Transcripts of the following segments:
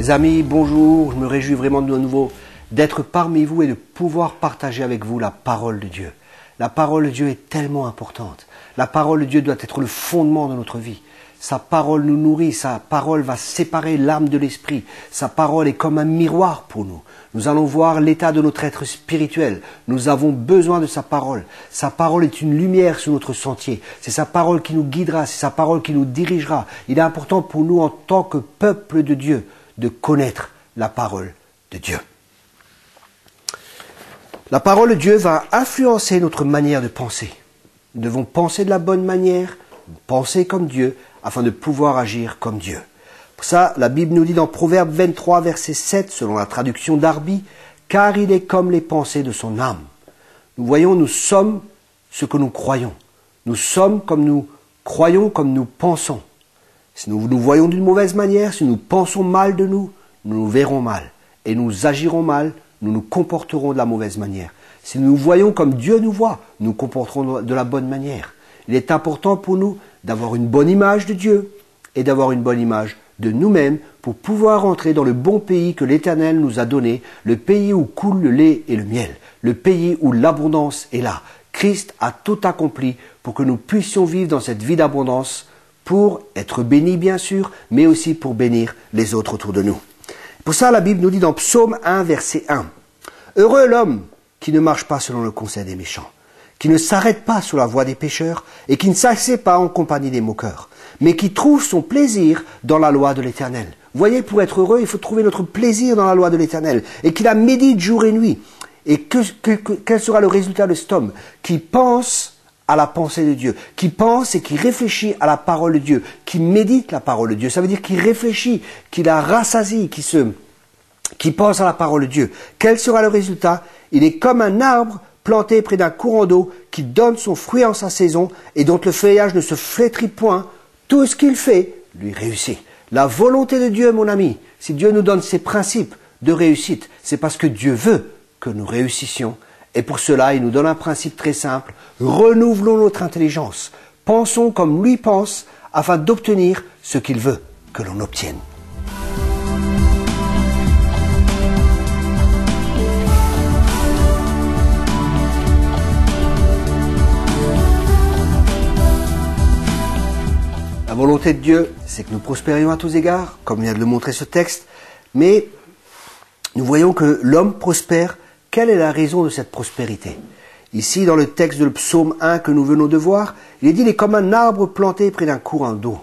Chers amis, bonjour, je me réjouis vraiment de nouveau d'être parmi vous et de pouvoir partager avec vous la parole de Dieu. La parole de Dieu est tellement importante. La parole de Dieu doit être le fondement de notre vie. Sa parole nous nourrit, sa parole va séparer l'âme de l'esprit. Sa parole est comme un miroir pour nous. Nous allons voir l'état de notre être spirituel. Nous avons besoin de sa parole. Sa parole est une lumière sur notre sentier. C'est sa parole qui nous guidera, c'est sa parole qui nous dirigera. Il est important pour nous en tant que peuple de Dieu de connaître la parole de Dieu. La parole de Dieu va influencer notre manière de penser. Nous devons penser de la bonne manière, penser comme Dieu, afin de pouvoir agir comme Dieu. Pour ça, la Bible nous dit dans Proverbe 23, verset 7, selon la traduction d'Arby, « Car il est comme les pensées de son âme. » Nous voyons, nous sommes ce que nous croyons. Nous sommes comme nous croyons, comme nous pensons. Si nous nous voyons d'une mauvaise manière, si nous pensons mal de nous, nous nous verrons mal. Et nous agirons mal, nous nous comporterons de la mauvaise manière. Si nous nous voyons comme Dieu nous voit, nous nous comporterons de la bonne manière. Il est important pour nous d'avoir une bonne image de Dieu et d'avoir une bonne image de nous-mêmes pour pouvoir entrer dans le bon pays que l'Éternel nous a donné, le pays où coule le lait et le miel, le pays où l'abondance est là. Christ a tout accompli pour que nous puissions vivre dans cette vie d'abondance, pour être bénis bien sûr, mais aussi pour bénir les autres autour de nous. Pour ça, la Bible nous dit dans Psaume 1, verset 1, « Heureux l'homme qui ne marche pas selon le conseil des méchants, qui ne s'arrête pas sur la voie des pécheurs et qui ne s'assied pas en compagnie des moqueurs, mais qui trouve son plaisir dans la loi de l'Éternel. » Vous voyez, pour être heureux, il faut trouver notre plaisir dans la loi de l'Éternel et qu'il la médite jour et nuit. Et quel sera le résultat de cet homme qui pense à la pensée de Dieu, qui pense et qui réfléchit à la parole de Dieu, qui médite la parole de Dieu. Ça veut dire qu'il réfléchit, qu'il la rassasie, qui pense à la parole de Dieu. Quel sera le résultat? Il est comme un arbre planté près d'un courant d'eau qui donne son fruit en sa saison et dont le feuillage ne se flétrit point. Tout ce qu'il fait lui réussit. La volonté de Dieu, mon ami, si Dieu nous donne ses principes de réussite, c'est parce que Dieu veut que nous réussissions. Et pour cela, il nous donne un principe très simple. Renouvelons notre intelligence. Pensons comme lui pense afin d'obtenir ce qu'il veut que l'on obtienne. La volonté de Dieu, c'est que nous prospérions à tous égards, comme vient de le montrer ce texte. Mais nous voyons que l'homme prospère. Quelle est la raison de cette prospérité? Ici, dans le texte de le psaume 1 que nous venons de voir, il est dit « Il est comme un arbre planté près d'un courant d'eau ».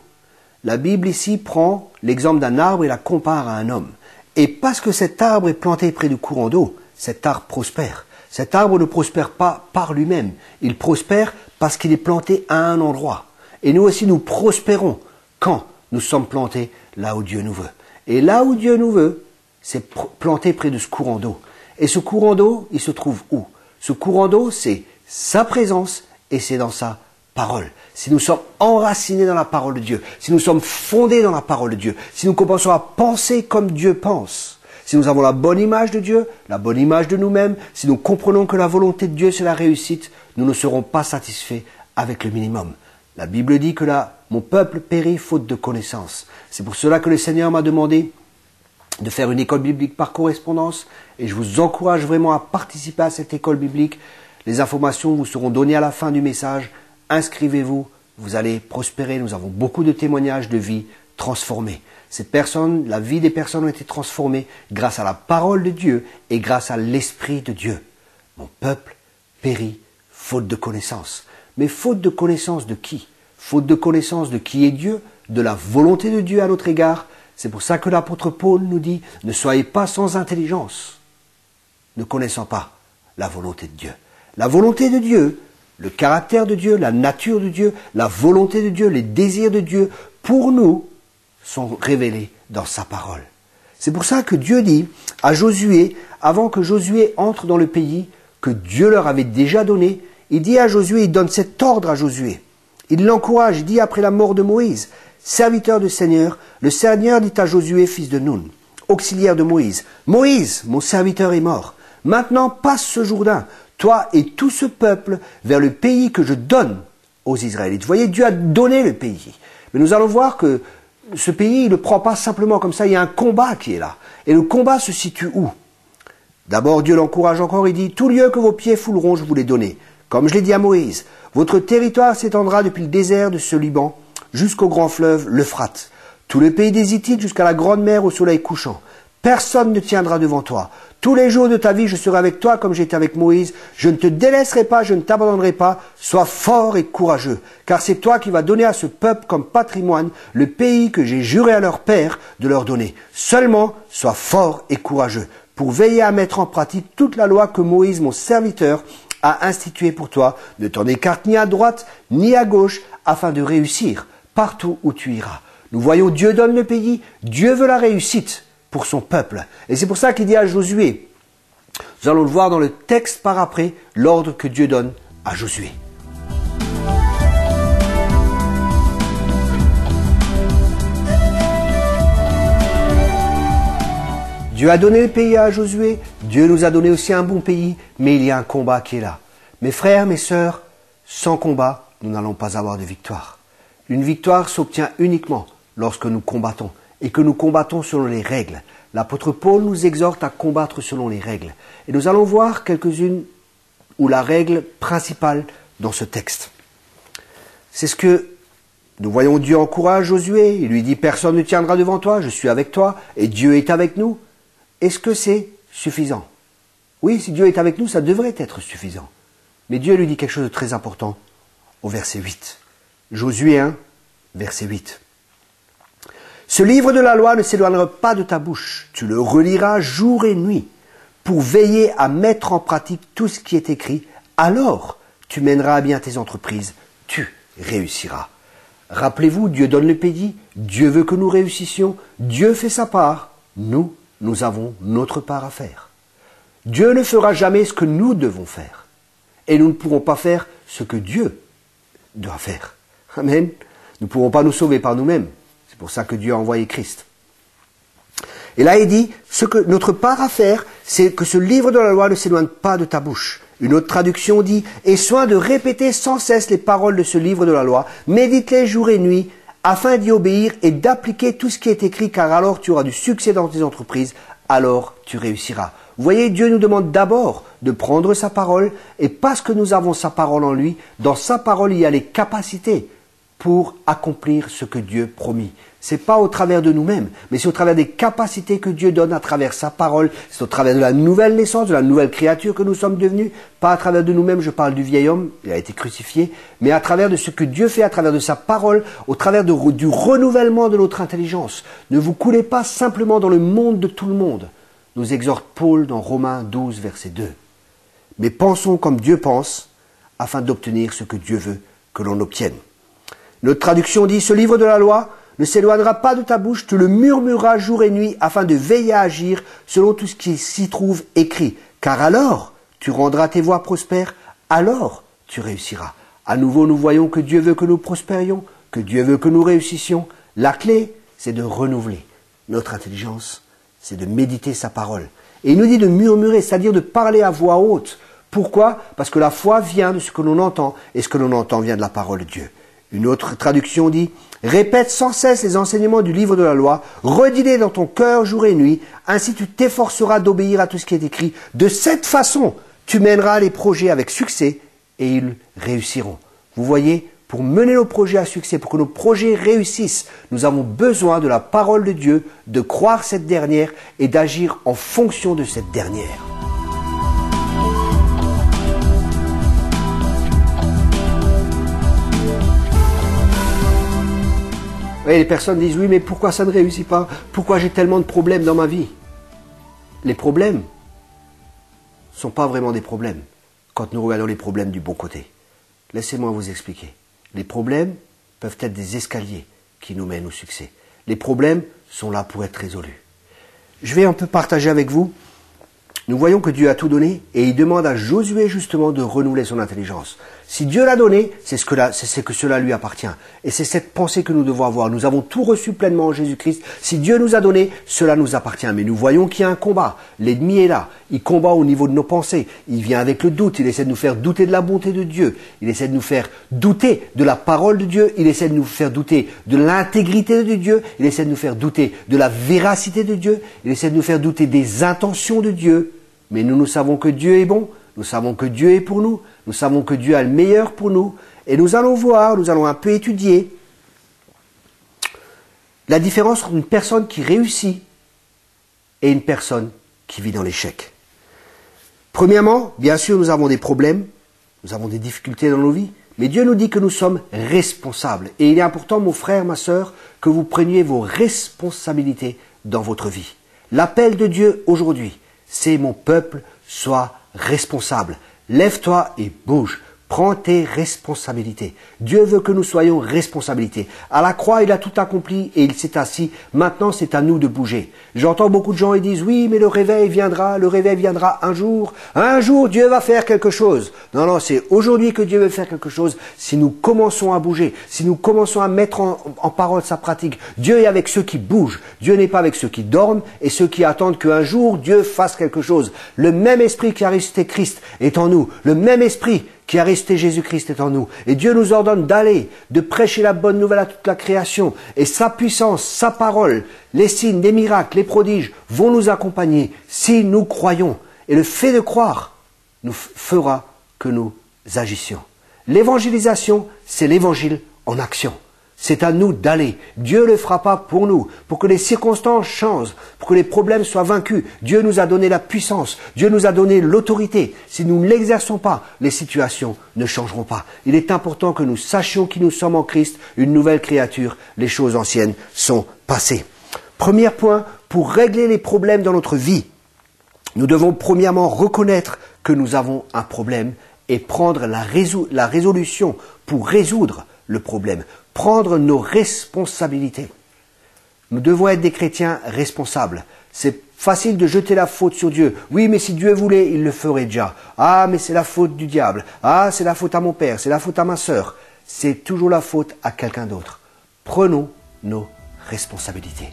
La Bible ici prend l'exemple d'un arbre et la compare à un homme. Et parce que cet arbre est planté près du courant d'eau, cet arbre prospère. Cet arbre ne prospère pas par lui-même. Il prospère parce qu'il est planté à un endroit. Et nous aussi, nous prospérons quand nous sommes plantés là où Dieu nous veut. Et là où Dieu nous veut, c'est planté près de ce courant d'eau. Et ce courant d'eau, il se trouve où? Ce courant d'eau, c'est sa présence et c'est dans sa parole. Si nous sommes enracinés dans la parole de Dieu, si nous sommes fondés dans la parole de Dieu, si nous commençons à penser comme Dieu pense, si nous avons la bonne image de Dieu, la bonne image de nous-mêmes, si nous comprenons que la volonté de Dieu c'est la réussite, nous ne serons pas satisfaits avec le minimum. La Bible dit que là, mon peuple périt faute de connaissance. C'est pour cela que le Seigneur m'a demandé de faire une école biblique par correspondance et je vous encourage vraiment à participer à cette école biblique. Les informations vous seront données à la fin du message. Inscrivez-vous, vous allez prospérer. Nous avons beaucoup de témoignages de vie transformées. Ces personnes, la vie des personnes ont été transformées grâce à la parole de Dieu et grâce à l'Esprit de Dieu. Mon peuple périt faute de connaissance. Mais faute de connaissance de qui? Faute de connaissance de qui est Dieu, de la volonté de Dieu à notre égard. C'est pour ça que l'apôtre Paul nous dit « Ne soyez pas sans intelligence, ne connaissant pas la volonté de Dieu. » La volonté de Dieu, le caractère de Dieu, la nature de Dieu, la volonté de Dieu, les désirs de Dieu, pour nous, sont révélés dans sa parole. C'est pour ça que Dieu dit à Josué, avant que Josué entre dans le pays que Dieu leur avait déjà donné, il dit à Josué, il donne cet ordre à Josué. Il l'encourage, il dit après la mort de Moïse, serviteur du Seigneur, le Seigneur dit à Josué, fils de Nun, auxiliaire de Moïse, « Moïse, mon serviteur est mort. Maintenant passe ce Jourdain, toi et tout ce peuple, vers le pays que je donne aux Israélites. » Vous voyez, Dieu a donné le pays. Mais nous allons voir que ce pays, il ne le prend pas simplement comme ça, il y a un combat qui est là. Et le combat se situe où? D'abord, Dieu l'encourage encore, il dit, « Tout lieu que vos pieds fouleront, je vous l'ai donné. Comme je l'ai dit à Moïse, votre territoire s'étendra depuis le désert de ce Liban jusqu'au grand fleuve, l'Euphrate. Tout le pays des Hittites jusqu'à la grande mer au soleil couchant. Personne ne tiendra devant toi. Tous les jours de ta vie, je serai avec toi comme j'étais avec Moïse. Je ne te délaisserai pas, je ne t'abandonnerai pas. Sois fort et courageux, car c'est toi qui vas donner à ce peuple comme patrimoine le pays que j'ai juré à leur père de leur donner. Seulement, sois fort et courageux, pour veiller à mettre en pratique toute la loi que Moïse, mon serviteur, a instituée pour toi. Ne t'en écarte ni à droite, ni à gauche, afin de réussir partout où tu iras. » Nous voyons Dieu donne le pays, Dieu veut la réussite pour son peuple. Et c'est pour ça qu'il dit à Josué, nous allons le voir dans le texte par après, l'ordre que Dieu donne à Josué. Dieu a donné le pays à Josué, Dieu nous a donné aussi un bon pays, mais il y a un combat qui est là. Mes frères, mes sœurs, sans combat, nous n'allons pas avoir de victoire. Une victoire s'obtient uniquement lorsque nous combattons, et que nous combattons selon les règles. L'apôtre Paul nous exhorte à combattre selon les règles. Et nous allons voir quelques-unes ou la règle principale dans ce texte. C'est ce que nous voyons. Dieu encourage Josué, il lui dit « Personne ne tiendra devant toi, je suis avec toi, et Dieu est avec nous ». Est-ce que c'est suffisant? Oui, si Dieu est avec nous, ça devrait être suffisant. Mais Dieu lui dit quelque chose de très important au verset 8. Josué 1, verset 8. Ce livre de la loi ne s'éloignera pas de ta bouche. Tu le reliras jour et nuit pour veiller à mettre en pratique tout ce qui est écrit. Alors, tu mèneras à bien tes entreprises. Tu réussiras. Rappelez-vous, Dieu donne le pays. Dieu veut que nous réussissions. Dieu fait sa part. Nous avons notre part à faire. Dieu ne fera jamais ce que nous devons faire. Et nous ne pourrons pas faire ce que Dieu doit faire. Amen. Nous ne pourrons pas nous sauver par nous-mêmes. C'est pour ça que Dieu a envoyé Christ. Et là, il dit, ce que notre part à faire, c'est que ce livre de la loi ne s'éloigne pas de ta bouche. Une autre traduction dit, aie soin de répéter sans cesse les paroles de ce livre de la loi, médite-les jour et nuit, afin d'y obéir et d'appliquer tout ce qui est écrit, car alors tu auras du succès dans tes entreprises, alors tu réussiras. Vous voyez, Dieu nous demande d'abord de prendre sa parole, et parce que nous avons sa parole en lui, dans sa parole il y a les capacités pour accomplir ce que Dieu promit. C'est pas au travers de nous-mêmes, mais c'est au travers des capacités que Dieu donne à travers sa parole. C'est au travers de la nouvelle naissance, de la nouvelle créature que nous sommes devenus. Pas à travers de nous-mêmes, je parle du vieil homme, il a été crucifié, mais à travers de ce que Dieu fait, à travers de sa parole, au travers du renouvellement de notre intelligence. Ne vous coulez pas simplement dans le monde de tout le monde, nous exhorte Paul dans Romains 12, verset 2. Mais pensons comme Dieu pense, afin d'obtenir ce que Dieu veut que l'on obtienne. Notre traduction dit, ce livre de la loi ne s'éloignera pas de ta bouche, tu le murmureras jour et nuit afin de veiller à agir selon tout ce qui s'y trouve écrit. Car alors, tu rendras tes voies prospères, alors tu réussiras. À nouveau, nous voyons que Dieu veut que nous prospérions, que Dieu veut que nous réussissions. La clé, c'est de renouveler notre intelligence, c'est de méditer sa parole. Et il nous dit de murmurer, c'est-à-dire de parler à voix haute. Pourquoi? Parce que la foi vient de ce que l'on entend, et ce que l'on entend vient de la parole de Dieu. Une autre traduction dit, répète sans cesse les enseignements du livre de la loi, redis-les dans ton cœur jour et nuit, ainsi tu t'efforceras d'obéir à tout ce qui est écrit. De cette façon, tu mèneras les projets avec succès et ils réussiront. Vous voyez, pour mener nos projets à succès, pour que nos projets réussissent, nous avons besoin de la parole de Dieu, de croire cette dernière et d'agir en fonction de cette dernière. Oui, les personnes disent, oui, mais pourquoi ça ne réussit pas? Pourquoi j'ai tellement de problèmes dans ma vie? Les problèmes ne sont pas vraiment des problèmes quand nous regardons les problèmes du bon côté. Laissez-moi vous expliquer. Les problèmes peuvent être des escaliers qui nous mènent au succès. Les problèmes sont là pour être résolus. Je vais un peu partager avec vous. Nous voyons que Dieu a tout donné et il demande à Josué justement de renouveler son intelligence. Si Dieu l'a donné, c'est que cela lui appartient. Et c'est cette pensée que nous devons avoir. Nous avons tout reçu pleinement en Jésus-Christ. Si Dieu nous a donné, cela nous appartient. Mais nous voyons qu'il y a un combat. L'ennemi est là. Il combat au niveau de nos pensées. Il vient avec le doute. Il essaie de nous faire douter de la bonté de Dieu. Il essaie de nous faire douter de la parole de Dieu. Il essaie de nous faire douter de l'intégrité de Dieu. Il essaie de nous faire douter de la véracité de Dieu. Il essaie de nous faire douter des intentions de Dieu. Mais nous savons que Dieu est bon. Nous savons que Dieu est pour nous. Nous savons que Dieu a le meilleur pour nous. Et nous allons voir, nous allons un peu étudier la différence entre une personne qui réussit et une personne qui vit dans l'échec. Premièrement, bien sûr, nous avons des problèmes, nous avons des difficultés dans nos vies, mais Dieu nous dit que nous sommes responsables. Et il est important, mon frère, ma sœur, que vous preniez vos responsabilités dans votre vie. L'appel de Dieu aujourd'hui, c'est mon peuple, sois responsable. Lève-toi et bouge. Prends tes responsabilités. Dieu veut que nous soyons responsables. À la croix, il a tout accompli et il s'est assis. Maintenant, c'est à nous de bouger. J'entends beaucoup de gens qui disent, oui, mais le réveil viendra un jour. Un jour, Dieu va faire quelque chose. Non, non, c'est aujourd'hui que Dieu veut faire quelque chose. Si nous commençons à bouger, si nous commençons à mettre en parole sa pratique, Dieu est avec ceux qui bougent. Dieu n'est pas avec ceux qui dorment et ceux qui attendent qu'un jour Dieu fasse quelque chose. Le même esprit qui a ressuscité Christ est en nous. Le même esprit qui a resté Jésus-Christ est en nous. Et Dieu nous ordonne d'aller, de prêcher la bonne nouvelle à toute la création. Et sa puissance, sa parole, les signes, les miracles, les prodiges vont nous accompagner si nous croyons. Et le fait de croire nous fera que nous agissions. L'évangélisation, c'est l'évangile en action. C'est à nous d'aller. Dieu ne le fera pas pour nous, pour que les circonstances changent, pour que les problèmes soient vaincus. Dieu nous a donné la puissance, Dieu nous a donné l'autorité. Si nous ne l'exerçons pas, les situations ne changeront pas. Il est important que nous sachions qui nous sommes en Christ, une nouvelle créature. Les choses anciennes sont passées. Premier point, pour régler les problèmes dans notre vie, nous devons premièrement reconnaître que nous avons un problème et prendre la résolution pour résoudre le problème. Prendre nos responsabilités. Nous devons être des chrétiens responsables. C'est facile de jeter la faute sur Dieu. Oui, mais si Dieu voulait, il le ferait déjà. Ah, mais c'est la faute du diable. Ah, c'est la faute à mon père, c'est la faute à ma sœur. C'est toujours la faute à quelqu'un d'autre. Prenons nos responsabilités.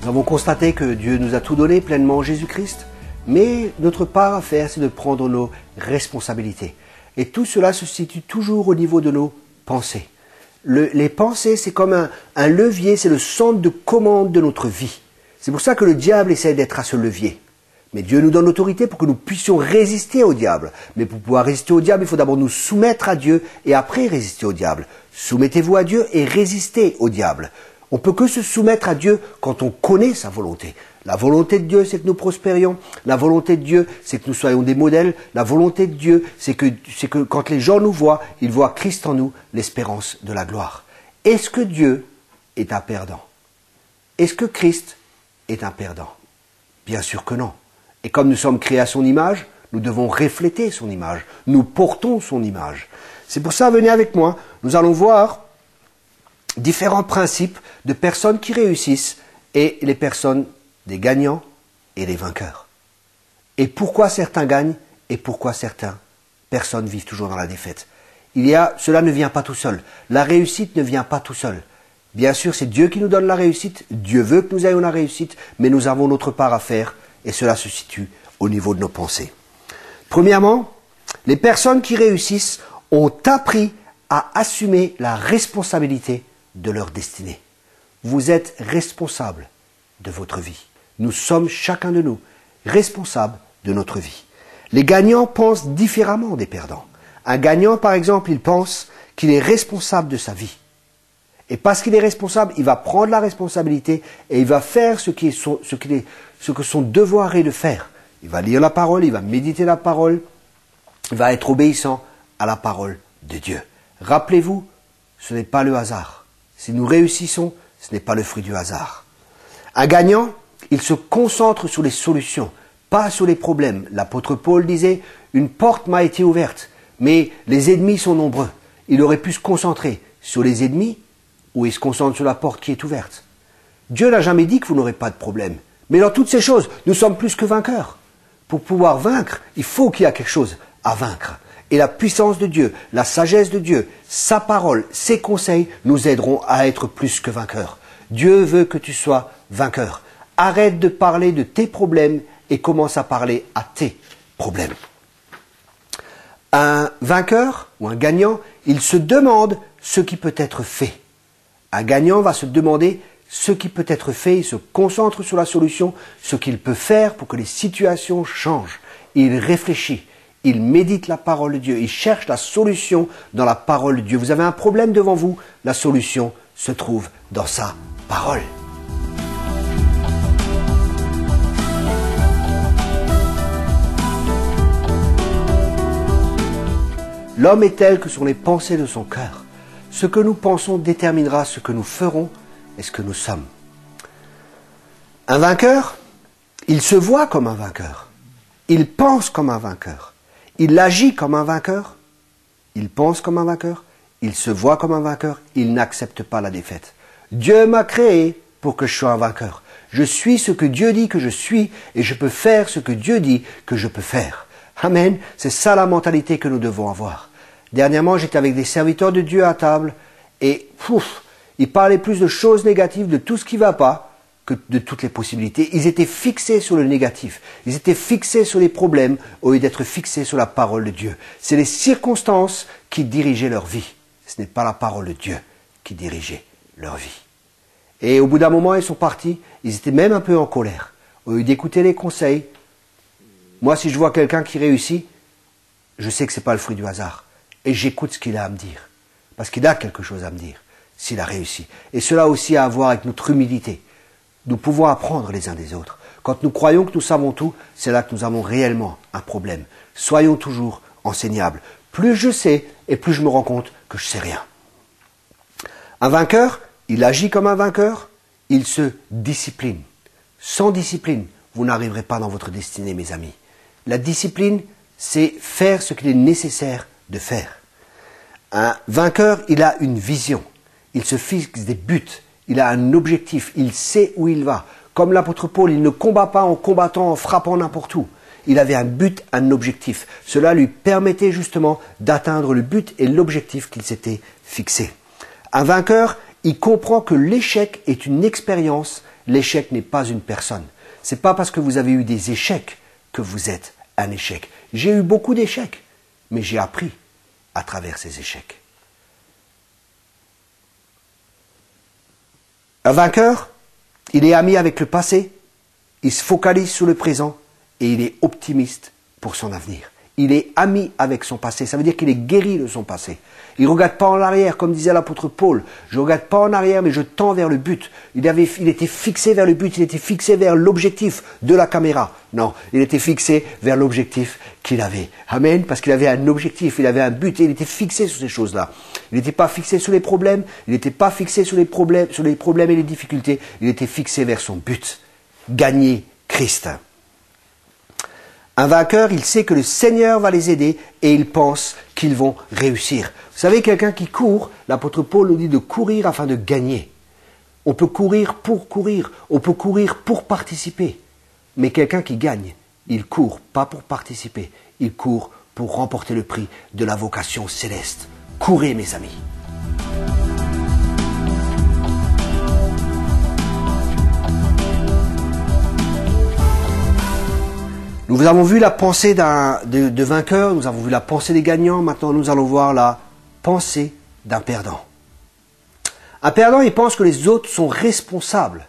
Nous avons constaté que Dieu nous a tout donné pleinement en Jésus-Christ. Mais notre part à faire, c'est de prendre nos responsabilités. Et tout cela se situe toujours au niveau de nos pensées. Les pensées, c'est comme un levier, c'est le centre de commande de notre vie. C'est pour ça que le diable essaie d'être à ce levier. Mais Dieu nous donne l'autorité pour que nous puissions résister au diable. Mais pour pouvoir résister au diable, il faut d'abord nous soumettre à Dieu et après résister au diable. Soumettez-vous à Dieu et résistez au diable. On peut que se soumettre à Dieu quand on connaît sa volonté. La volonté de Dieu, c'est que nous prospérions. La volonté de Dieu, c'est que nous soyons des modèles. La volonté de Dieu, c'est que quand les gens nous voient, ils voient Christ en nous, l'espérance de la gloire. Est-ce que Dieu est un perdant? Est-ce que Christ est un perdant? Bien sûr que non. Et comme nous sommes créés à son image, nous devons refléter son image. Nous portons son image. C'est pour ça, venez avec moi, nous allons voir différents principes de personnes qui réussissent et les personnes des gagnants et des vainqueurs. Et pourquoi certains gagnent et pourquoi certaines personnes vivent toujours dans la défaite. Cela ne vient pas tout seul. La réussite ne vient pas tout seul. Bien sûr, c'est Dieu qui nous donne la réussite. Dieu veut que nous ayons la réussite, mais nous avons notre part à faire et cela se situe au niveau de nos pensées. Premièrement, les personnes qui réussissent ont appris à assumer la responsabilité de leur destinée. Vous êtes responsable de votre vie. Nous sommes chacun de nous responsables de notre vie. Les gagnants pensent différemment des perdants. Un gagnant, par exemple, il pense qu'il est responsable de sa vie. Et parce qu'il est responsable, il va prendre la responsabilité et il va faire ce que son devoir est de faire. Il va lire la parole, il va méditer la parole, il va être obéissant à la parole de Dieu. Rappelez-vous, ce n'est pas le hasard. Si nous réussissons, ce n'est pas le fruit du hasard. Un gagnant, il se concentre sur les solutions, pas sur les problèmes. L'apôtre Paul disait, une porte m'a été ouverte, mais les ennemis sont nombreux. Il aurait pu se concentrer sur les ennemis ou il se concentre sur la porte qui est ouverte. Dieu n'a jamais dit que vous n'aurez pas de problème. Mais dans toutes ces choses, nous sommes plus que vainqueurs. Pour pouvoir vaincre, il faut qu'il y ait quelque chose à vaincre. Et la puissance de Dieu, la sagesse de Dieu, sa parole, ses conseils nous aideront à être plus que vainqueurs. Dieu veut que tu sois vainqueur. Arrête de parler de tes problèmes et commence à parler à tes problèmes. Un vainqueur ou un gagnant, il se demande ce qui peut être fait. Un gagnant va se demander ce qui peut être fait, il se concentre sur la solution, ce qu'il peut faire pour que les situations changent. Il réfléchit, il médite la parole de Dieu, il cherche la solution dans la parole de Dieu. Vous avez un problème devant vous, la solution se trouve dans sa parole. L'homme est tel que sont les pensées de son cœur. Ce que nous pensons déterminera ce que nous ferons et ce que nous sommes. Un vainqueur, il se voit comme un vainqueur. Il pense comme un vainqueur. Il agit comme un vainqueur. Il pense comme un vainqueur. Il se voit comme un vainqueur. Il n'accepte pas la défaite. Dieu m'a créé pour que je sois un vainqueur. Je suis ce que Dieu dit que je suis et je peux faire ce que Dieu dit que je peux faire. Amen. C'est ça la mentalité que nous devons avoir. Dernièrement, j'étais avec des serviteurs de Dieu à table et ils parlaient plus de choses négatives, de tout ce qui ne va pas, que de toutes les possibilités. Ils étaient fixés sur le négatif. Ils étaient fixés sur les problèmes au lieu d'être fixés sur la parole de Dieu. C'est les circonstances qui dirigeaient leur vie. Ce n'est pas la parole de Dieu qui dirigeait leur vie. Et au bout d'un moment, ils sont partis. Ils étaient même un peu en colère. Au lieu d'écouter les conseils, moi, si je vois quelqu'un qui réussit, je sais que ce n'est pas le fruit du hasard. Et j'écoute ce qu'il a à me dire. Parce qu'il a quelque chose à me dire, s'il a réussi. Et cela aussi a à voir avec notre humilité. Nous pouvons apprendre les uns des autres. Quand nous croyons que nous savons tout, c'est là que nous avons réellement un problème. Soyons toujours enseignables. Plus je sais, et plus je me rends compte que je ne sais rien. Un vainqueur, il agit comme un vainqueur, il se discipline. Sans discipline, vous n'arriverez pas dans votre destinée, mes amis. La discipline, c'est faire ce qu'il est nécessaire de faire. Un vainqueur, il a une vision. Il se fixe des buts. Il a un objectif. Il sait où il va. Comme l'apôtre Paul, il ne combat pas en combattant, en frappant n'importe où. Il avait un but, un objectif. Cela lui permettait justement d'atteindre le but et l'objectif qu'il s'était fixé. Un vainqueur, il comprend que l'échec est une expérience. L'échec n'est pas une personne. C'est pas parce que vous avez eu des échecs que vous êtes un échec. J'ai eu beaucoup d'échecs, mais j'ai appris à travers ces échecs. Un vainqueur, il est ami avec le passé, il se focalise sur le présent et il est optimiste pour son avenir. Il est ami avec son passé, ça veut dire qu'il est guéri de son passé. Il ne regarde pas en arrière, comme disait l'apôtre Paul. Je ne regarde pas en arrière, mais je tends vers le but. Il était fixé vers le but, il était fixé vers l'objectif de la caméra. Non, il était fixé vers l'objectif qu'il avait. Amen, parce qu'il avait un objectif, il avait un but, et il était fixé sur ces choses-là. Il n'était pas fixé sur les problèmes, il n'était pas fixé sur les problèmes et les difficultés, il était fixé vers son but. Gagner Christ. Un vainqueur, il sait que le Seigneur va les aider et il pense qu'ils vont réussir. Vous savez, quelqu'un qui court, l'apôtre Paul nous dit de courir afin de gagner. On peut courir, on peut courir pour participer. Mais quelqu'un qui gagne, il court pas pour participer, il court pour remporter le prix de la vocation céleste. Courez, mes amis. Nous avons vu la pensée de vainqueur, nous avons vu la pensée des gagnants, maintenant nous allons voir la pensée d'un perdant. Un perdant, il pense que les autres sont responsables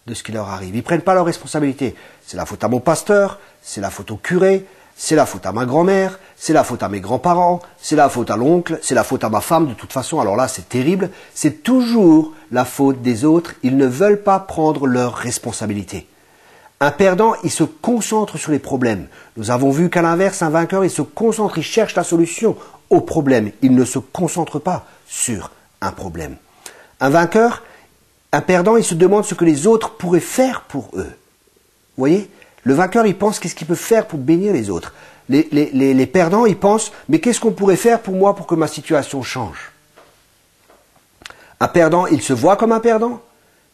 de ce qui leur arrive. Ils ne prennent pas leurs responsabilités. C'est la faute à mon pasteur, c'est la faute au curé, c'est la faute à ma grand-mère, c'est la faute à mes grands-parents, c'est la faute à l'oncle, c'est la faute à ma femme de toute façon. Alors là, c'est terrible. C'est toujours la faute des autres. Ils ne veulent pas prendre leurs responsabilités. Un perdant, il se concentre sur les problèmes. Nous avons vu qu'à l'inverse, un vainqueur, il se concentre, il cherche la solution au problème. Il ne se concentre pas sur un problème. Un vainqueur, un perdant, il se demande ce que les autres pourraient faire pour eux. Vous voyez ? Le vainqueur, il pense qu'est-ce qu'il peut faire pour bénir les autres. Les perdants, ils pensent, mais qu'est-ce qu'on pourrait faire pour moi pour que ma situation change ? Un perdant, il se voit comme un perdant.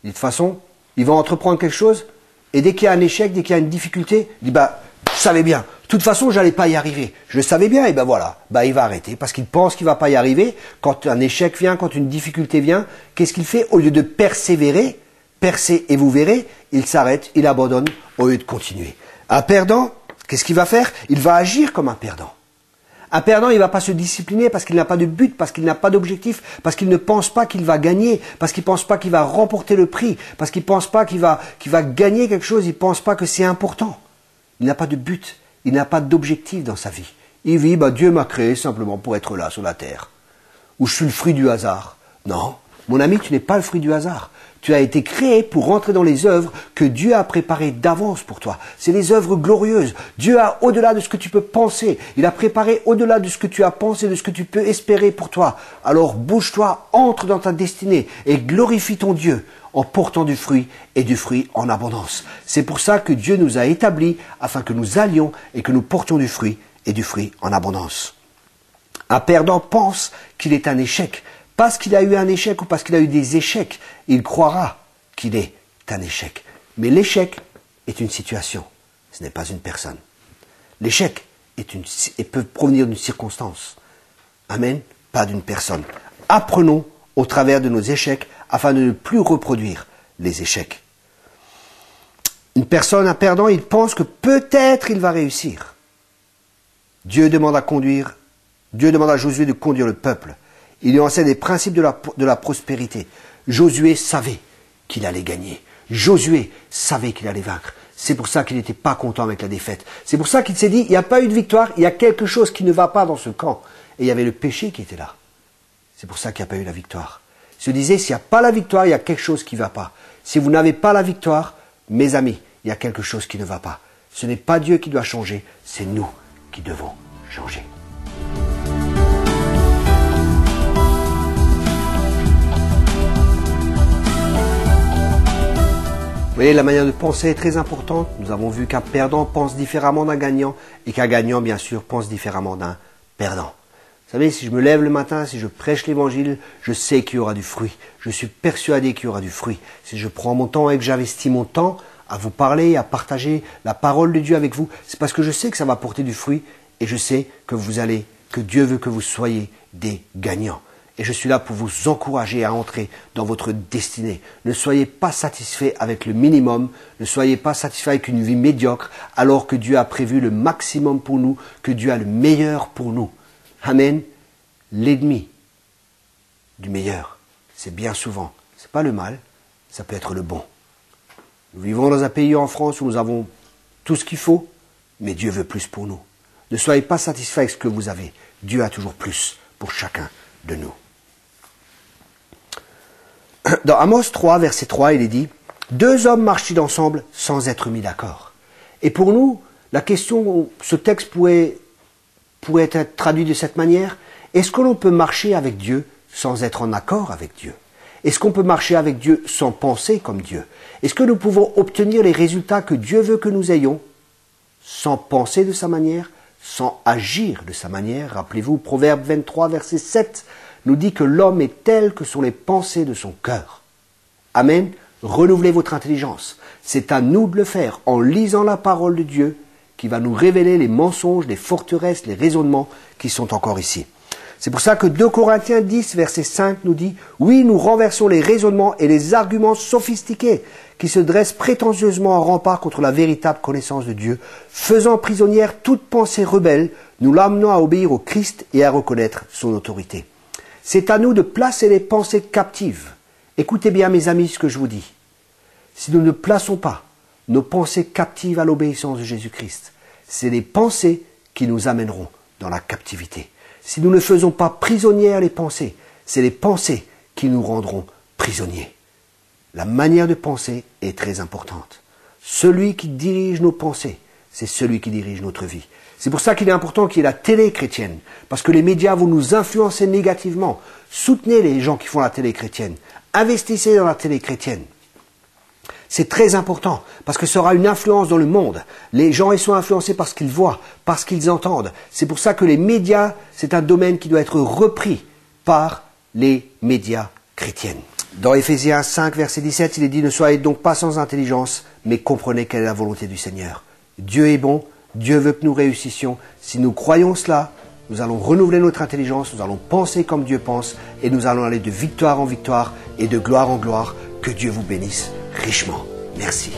De toute façon, Il va entreprendre quelque chose, et dès qu'il y a un échec, dès qu'il y a une difficulté, il dit, bah, je savais bien. De toute façon, j'allais pas y arriver. Je le savais bien, et ben voilà. Bah, il va arrêter, parce qu'il pense qu'il va pas y arriver. Quand un échec vient, quand une difficulté vient, qu'est-ce qu'il fait? Au lieu de persévérer, percez et vous verrez, il s'arrête, il abandonne, au lieu de continuer. Un perdant, qu'est-ce qu'il va faire? Il va agir comme un perdant. Un perdant, il ne va pas se discipliner parce qu'il n'a pas de but, parce qu'il n'a pas d'objectif, parce qu'il ne pense pas qu'il va gagner, parce qu'il ne pense pas qu'il va remporter le prix, parce qu'il ne pense pas qu'il va gagner quelque chose, il ne pense pas que c'est important. Il n'a pas de but, il n'a pas d'objectif dans sa vie. Il vit, bah, Dieu m'a créé simplement pour être là sur la terre. Ou je suis le fruit du hasard. Non, mon ami, tu n'es pas le fruit du hasard. Tu as été créé pour rentrer dans les œuvres que Dieu a préparées d'avance pour toi. C'est les œuvres glorieuses. Dieu a au-delà de ce que tu peux penser. Il a préparé au-delà de ce que tu as pensé, de ce que tu peux espérer pour toi. Alors bouge-toi, entre dans ta destinée et glorifie ton Dieu en portant du fruit et du fruit en abondance. C'est pour ça que Dieu nous a établis afin que nous allions et que nous portions du fruit et du fruit en abondance. Un perdant pense qu'il est un échec. Parce qu'il a eu un échec ou parce qu'il a eu des échecs, il croira qu'il est un échec. Mais l'échec est une situation, ce n'est pas une personne. L'échec peut provenir d'une circonstance. Amen, pas d'une personne. Apprenons au travers de nos échecs afin de ne plus reproduire les échecs. Une personne, un perdant, il pense que peut-être il va réussir. Dieu demande à Josué de conduire le peuple. Il lui enseigne les principes de la prospérité. Josué savait qu'il allait gagner. Josué savait qu'il allait vaincre. C'est pour ça qu'il n'était pas content avec la défaite. C'est pour ça qu'il s'est dit, il n'y a pas eu de victoire, il y a quelque chose qui ne va pas dans ce camp. Et il y avait le péché qui était là. C'est pour ça qu'il n'y a pas eu la victoire. Il se disait, s'il n'y a pas la victoire, il y a quelque chose qui ne va pas. Si vous n'avez pas la victoire, mes amis, il y a quelque chose qui ne va pas. Ce n'est pas Dieu qui doit changer, c'est nous qui devons changer. Vous voyez, la manière de penser est très importante. Nous avons vu qu'un perdant pense différemment d'un gagnant et qu'un gagnant, bien sûr, pense différemment d'un perdant. Vous savez, si je me lève le matin, si je prêche l'évangile, je sais qu'il y aura du fruit. Je suis persuadé qu'il y aura du fruit. Si je prends mon temps et que j'investis mon temps à vous parler, à partager la parole de Dieu avec vous, c'est parce que je sais que ça va porter du fruit et je sais que Dieu veut que vous soyez des gagnants. Et je suis là pour vous encourager à entrer dans votre destinée. Ne soyez pas satisfait avec le minimum, ne soyez pas satisfait avec une vie médiocre, alors que Dieu a prévu le maximum pour nous, que Dieu a le meilleur pour nous. Amen. L'ennemi du meilleur, c'est bien souvent, c'est pas le mal, ça peut être le bon. Nous vivons dans un pays en France où nous avons tout ce qu'il faut, mais Dieu veut plus pour nous. Ne soyez pas satisfait avec ce que vous avez. Dieu a toujours plus pour chacun de nous. Dans Amos 3, verset 3, il est dit « Deux hommes marchent-ils ensemble sans être mis d'accord ?» Et pour nous, la question, ce texte pourrait être traduit de cette manière. Est-ce que l'on peut marcher avec Dieu sans être en accord avec Dieu? Est-ce qu'on peut marcher avec Dieu sans penser comme Dieu? Est-ce que nous pouvons obtenir les résultats que Dieu veut que nous ayons sans penser de sa manière, sans agir de sa manière? Rappelez-vous, Proverbe 23, verset 7, nous dit que l'homme est tel que sont les pensées de son cœur. Amen. Renouvelez votre intelligence. C'est à nous de le faire en lisant la parole de Dieu qui va nous révéler les mensonges, les forteresses, les raisonnements qui sont encore ici. C'est pour ça que 2 Corinthiens 10, verset 5 nous dit « Oui, nous renversons les raisonnements et les arguments sophistiqués qui se dressent prétentieusement en rempart contre la véritable connaissance de Dieu, faisant prisonnière toute pensée rebelle, nous l'amenons à obéir au Christ et à reconnaître son autorité. » C'est à nous de placer les pensées captives. Écoutez bien, mes amis, ce que je vous dis. Si nous ne plaçons pas nos pensées captives à l'obéissance de Jésus-Christ, c'est les pensées qui nous amèneront dans la captivité. Si nous ne faisons pas prisonnières les pensées, c'est les pensées qui nous rendront prisonniers. La manière de penser est très importante. Celui qui dirige nos pensées, c'est celui qui dirige notre vie. C'est pour ça qu'il est important qu'il y ait la télé chrétienne, parce que les médias vont nous influencer négativement. Soutenez les gens qui font la télé chrétienne. Investissez dans la télé chrétienne. C'est très important, parce que ça aura une influence dans le monde. Les gens ils sont influencés par ce qu'ils voient, par ce qu'ils entendent. C'est pour ça que les médias, c'est un domaine qui doit être repris par les médias chrétiennes. Dans Éphésiens 5, verset 17, il est dit « Ne soyez donc pas sans intelligence, mais comprenez quelle est la volonté du Seigneur. Dieu est bon, Dieu veut que nous réussissions. Si nous croyons cela, nous allons renouveler notre intelligence, nous allons penser comme Dieu pense, et nous allons aller de victoire en victoire et de gloire en gloire. Que Dieu vous bénisse richement. Merci.